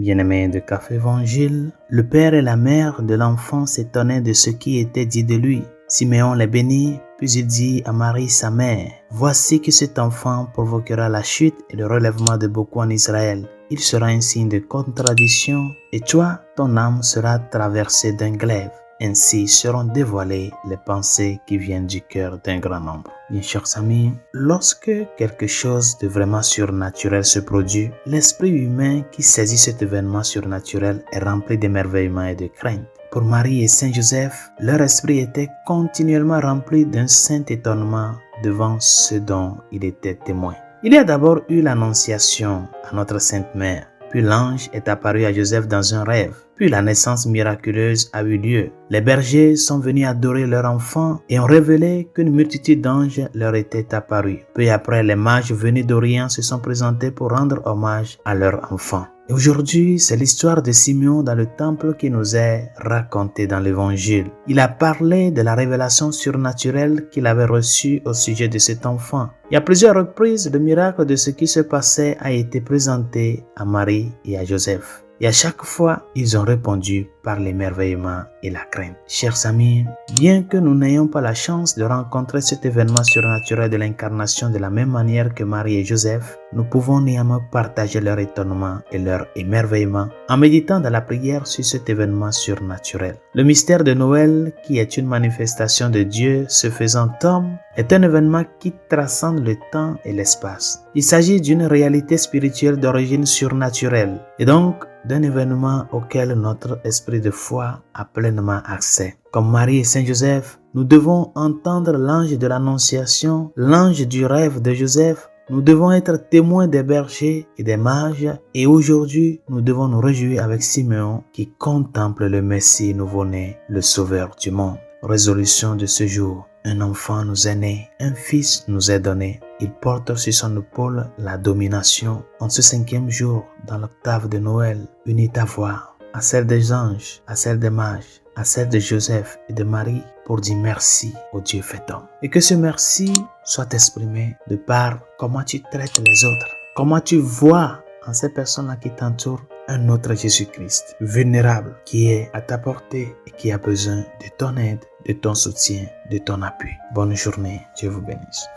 Bien-aimés de Café Évangile, le père et la mère de l'enfant s'étonnaient de ce qui était dit de lui. Siméon les bénit, puis il dit à Marie sa mère, « Voici que cet enfant provoquera la chute et le relèvement de beaucoup en Israël. Il sera un signe de contradiction, et toi, ton âme sera traversée d'un glaive. Ainsi seront dévoilées les pensées qui viennent du cœur d'un grand nombre. » Bien chers amis, lorsque quelque chose de vraiment surnaturel se produit, l'esprit humain qui saisit cet événement surnaturel est rempli d'émerveillement et de crainte. Pour Marie et Saint Joseph, leur esprit était continuellement rempli d'un saint étonnement devant ce dont il était témoin. Il y a d'abord eu l'annonciation à notre Sainte Mère. Puis l'ange est apparu à Joseph dans un rêve. Puis la naissance miraculeuse a eu lieu. Les bergers sont venus adorer leur enfant et ont révélé qu'une multitude d'anges leur était apparue. Puis après, les mages venus d'Orient se sont présentés pour rendre hommage à leur enfant. Et aujourd'hui, c'est l'histoire de Simeon dans le temple qui nous est racontée dans l'Évangile. Il a parlé de la révélation surnaturelle qu'il avait reçue au sujet de cet enfant. Et à plusieurs reprises, le miracle de ce qui se passait a été présenté à Marie et à Joseph. Et à chaque fois, ils ont répondu par l'émerveillement et la crainte. Chers amis, bien que nous n'ayons pas la chance de rencontrer cet événement surnaturel de l'incarnation de la même manière que Marie et Joseph, nous pouvons néanmoins partager leur étonnement et leur émerveillement en méditant dans la prière sur cet événement surnaturel. Le mystère de Noël, qui est une manifestation de Dieu se faisant homme, est un événement qui transcende le temps et l'espace. Il s'agit d'une réalité spirituelle d'origine surnaturelle et donc d'un événement auquel notre esprit de foi a pleinement accès. Comme Marie et Saint Joseph, nous devons entendre l'ange de l'Annonciation, l'ange du rêve de Joseph. Nous devons être témoins des bergers et des mages et aujourd'hui, nous devons nous réjouir avec Siméon qui contemple le Messie nouveau-né, le Sauveur du monde. Résolution de ce jour. Un enfant nous est né, un fils nous est donné. Il porte sur son épaule la domination. En ce 5e jour, dans l'octave de Noël, unis ta voix à celle des anges, à celle des mages, à celle de Joseph et de Marie pour dire merci au Dieu fait homme. Et que ce merci soit exprimé de par comment tu traites les autres, comment tu vois en ces personnes-là qui t'entourent un autre Jésus-Christ, vulnérable, qui est à ta portée et qui a besoin de ton aide, de ton soutien, de ton appui. Bonne journée, Dieu vous bénisse.